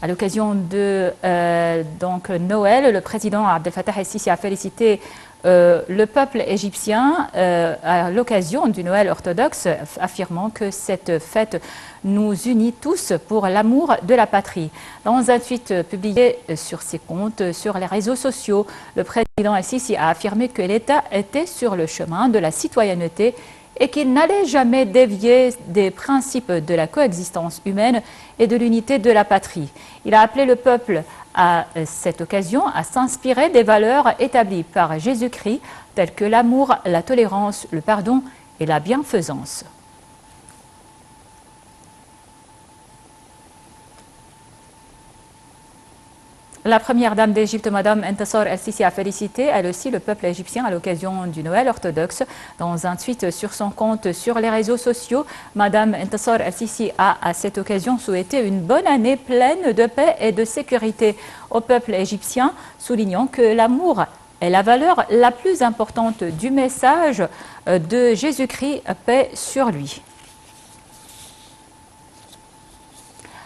À l'occasion de Noël, le président Abdel Fattah el-Sisi a félicité le peuple égyptien à l'occasion du Noël orthodoxe, affirmant que cette fête nous unit tous pour l'amour de la patrie. Dans un tweet publié sur ses comptes sur les réseaux sociaux, le président el-Sisi a affirmé que l'État était sur le chemin de la citoyenneté et qu'il n'allait jamais dévier des principes de la coexistence humaine et de l'unité de la patrie. Il a appelé le peuple à cette occasion à s'inspirer des valeurs établies par Jésus-Christ, telles que l'amour, la tolérance, le pardon et la bienfaisance. La première dame d'Égypte, Madame Entasar el-Sisi, a félicité elle aussi le peuple égyptien à l'occasion du Noël orthodoxe. Dans un tweet sur son compte sur les réseaux sociaux, Madame Entasar el-Sisi a à cette occasion souhaité une bonne année pleine de paix et de sécurité au peuple égyptien, soulignant que l'amour est la valeur la plus importante du message de Jésus-Christ, paix sur lui.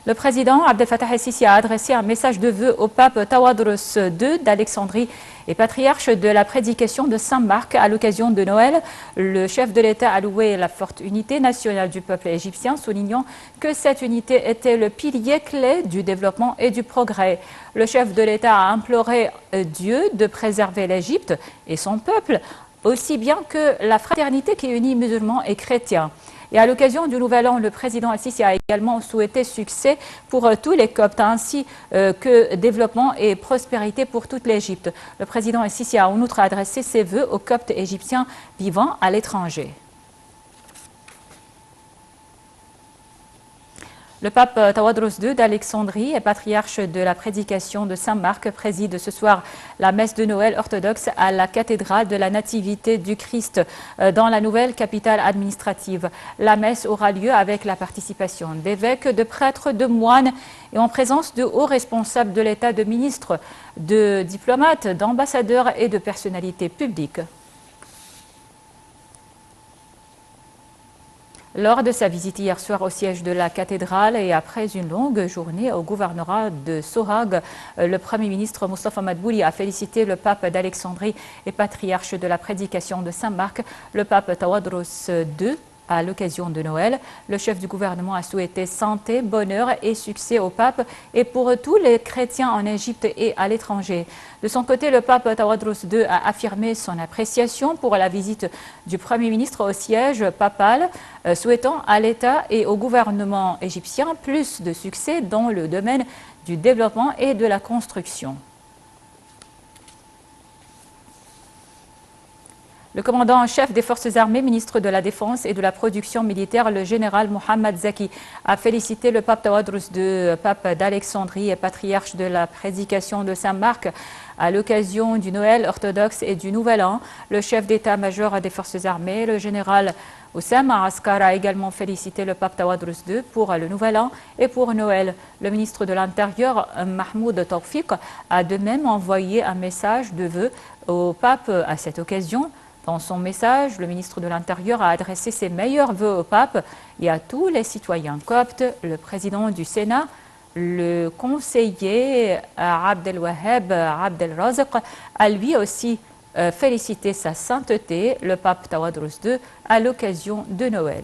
Le président Abdel Fattah el-Sisi a adressé un message de vœux au pape Tawadros II d'Alexandrie et patriarche de la prédication de Saint-Marc à l'occasion de Noël. Le chef de l'État a loué la forte unité nationale du peuple égyptien, soulignant que cette unité était le pilier clé du développement et du progrès. Le chef de l'État a imploré Dieu de préserver l'Égypte et son peuple, aussi bien que la fraternité qui unit musulmans et chrétiens. Et à l'occasion du Nouvel An, le président el-Sisi a également souhaité succès pour tous les Coptes, ainsi que développement et prospérité pour toute l'Égypte. Le président el-Sisi a en outre adressé ses vœux aux Coptes égyptiens vivant à l'étranger. Le pape Tawadros II d'Alexandrie et patriarche de la prédication de Saint-Marc préside ce soir la messe de Noël orthodoxe à la cathédrale de la Nativité du Christ dans la nouvelle capitale administrative. La messe aura lieu avec la participation d'évêques, de prêtres, de moines et en présence de hauts responsables de l'État, de ministres, de diplomates, d'ambassadeurs et de personnalités publiques. Lors de sa visite hier soir au siège de la cathédrale et après une longue journée au gouvernorat de Sohag, le Premier ministre Moustapha Madbouli a félicité le pape d'Alexandrie et patriarche de la prédication de Saint-Marc, le pape Tawadros II. À l'occasion de Noël, le chef du gouvernement a souhaité santé, bonheur et succès au pape et pour tous les chrétiens en Égypte et à l'étranger. De son côté, le pape Tawadros II a affirmé son appréciation pour la visite du Premier ministre au siège papal, souhaitant à l'État et au gouvernement égyptien plus de succès dans le domaine du développement et de la construction. Le commandant en chef des forces armées, ministre de la Défense et de la Production militaire, le général Mohamed Zaki, a félicité le pape Tawadros II, pape d'Alexandrie et patriarche de la prédication de Saint-Marc à l'occasion du Noël orthodoxe et du Nouvel An. Le chef d'état-major des forces armées, le général Oussama Askar, a également félicité le pape Tawadros II pour le Nouvel An et pour Noël. Le ministre de l'Intérieur, Mahmoud Tawfiq, a de même envoyé un message de vœux au pape à cette occasion. Dans son message, le ministre de l'Intérieur a adressé ses meilleurs vœux au pape et à tous les citoyens coptes. Le président du Sénat, le conseiller Abdelwaheb Abdelrazaq, a lui aussi félicité sa sainteté, le pape Tawadros II, à l'occasion de Noël.